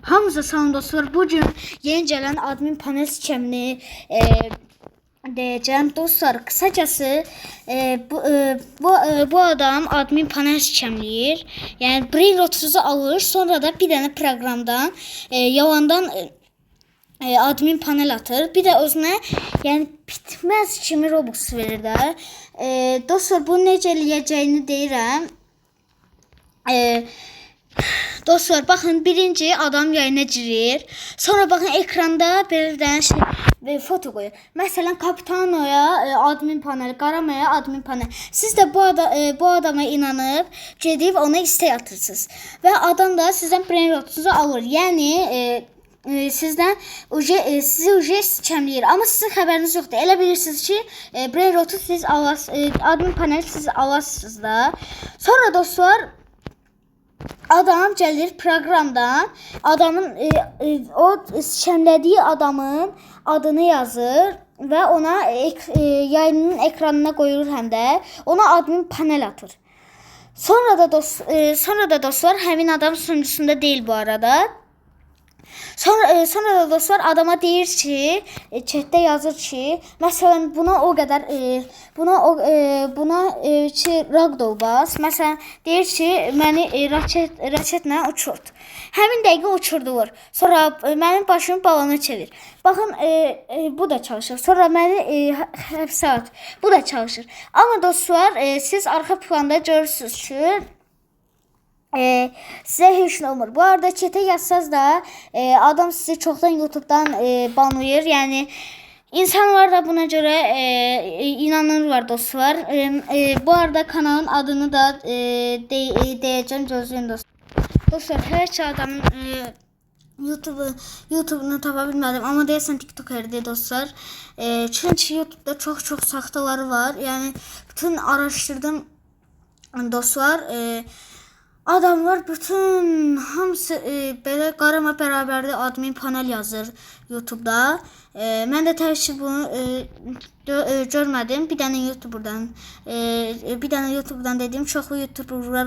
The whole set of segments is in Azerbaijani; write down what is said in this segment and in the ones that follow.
Hamınıza salam dostlar. Bugün yeni gələn admin panel skemini deyəcəm. Dostlar, kısacası bu adam admin panel skemləyir. Yəni Brain 30'u alır, sonra da bir dənə proqramdan yalandan admin panel atır. Bir də özünə yəni bitməz kimi Robux verir də. Dostlar, bunu necə eləyəcəyini deyirəm. Dostlar, baxın, birinci adam yayına girir. Sonra baxın, ekranda belə bir foto qoyur. Məsələn, Kapitanoya admin panel, Qaramaya admin panel. Siz də bu adama inanıb gedib ona istek atırsınız. Və adam da sizdən Brain 30'u alır. Yəni sizdən sizi uje skemləyir. Amma sizin xəbəriniz yoxdur. Elə bilirsiniz ki, Brain 30 siz admin panel siz alasınız da. Sonra dostlar, adam gəlir proqramdan, adamın o skemlədiyi adamın adını yazır və ona yayının ekranına qoyur, həm də ona admin panel atır. Sonra da dostlar, həmin adam sunucusunda deyil bu arada. Sonra da dostlar adama deyir ki, chatdə yazır ki, məsələn buna o qədər ki ragdoll bas. Məsələn deyir ki, məni raketlə uçurt. Həmin dəqiqə uçurdur. Sonra mənim başımı balona çevir. Baxın, bu da çalışır. Sonra məni həbsə at. Bu da çalışır. Amma dostlar, siz arxa planda görürsünüz ki, size heç nə olmur. Bu arada chat'e yazsanız da adam sizi çoxdan YouTube'dan banlayır. Yəni insanlar da buna görə inanırlar dostlar. Bu arada kanalın adını da deyəcəm, gözləyin dostlar. Dostlar, hər iki adamın YouTube'unu tapa bilmədim, amma deyəsən TikToker'dir dostlar. Çünki YouTube'da çox saxtaları var. Yəni bütün araşdırdım dostlar. Adamlar bütün hamısı belə Qarama bərabərdə admin panel yazır YouTube'da. Mən də təbii ki bunu görmədim. Bir dənə YouTuber'dan dediyim çoxlu YouTuber'lar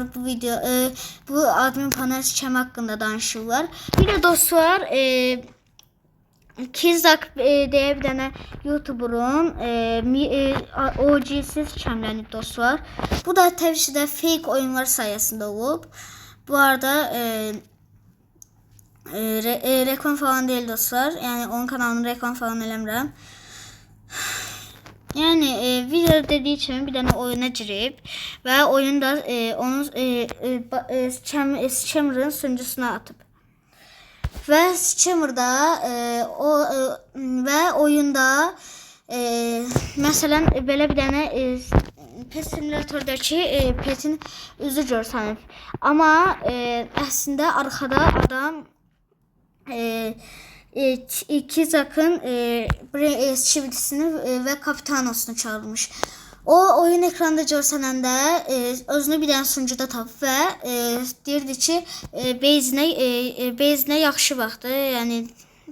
bu admin panel skemi haqqında danışırlar. Bir də dostlar, Kizak deyə bir dənə YouTuber'un OG'siz skemlənib dostlar. Bu da təbii ki də fake oyunlar sayəsində olub. Bu arada reklam falan deyil dostlar. Yəni onun kanalını reklam falan eləmirəm. Yəni video dediyi kimi bir dənə oyuna girib və oyunda onun scammer'ın sunucusuna atıb. Və scammer'da və oyunda məsələn belə bir dənə pet simülatordakı petin üzü görsənib. Amma əslində arxada adam Kizak'ın çividisini və Kapitanosunu çağırmış. O oyun ekranda görsənəndə özünü bir dənə sunucuda tapıb və deyirdi ki, base'inə yaxşı baxdı, yəni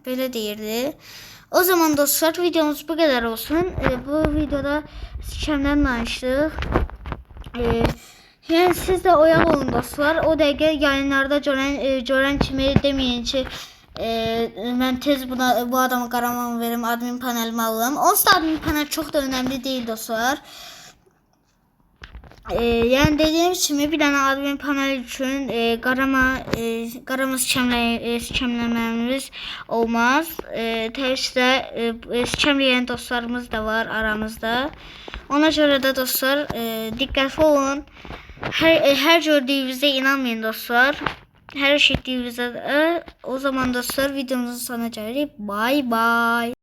belə deyirdi. O zaman dostlar, videomuz bu qədər olsun. Bu videoda skemdən danışdıq. Yəni siz də oyaq olun dostlar. O dəqiqə yayınlarda görən kimi deməyin ki, mən tez bu adamı qaramamı verim, admin panelimi alım. Onsuz da admin panel çox da önəmli deyil dostlar. Yəni dediyim kimi bir dənə admin panel üçün qarama skemləməyimiz olmaz. Təbii ki də skemləyən dostlarımız da var aramızda. Ona görə də dostlar diqqətli olun. Hər gördüyünüzə inanmayın dostlar. Hər eşitdiyinizə. O zaman dostlar videomuzun sonuna gəlirik. Bye bye.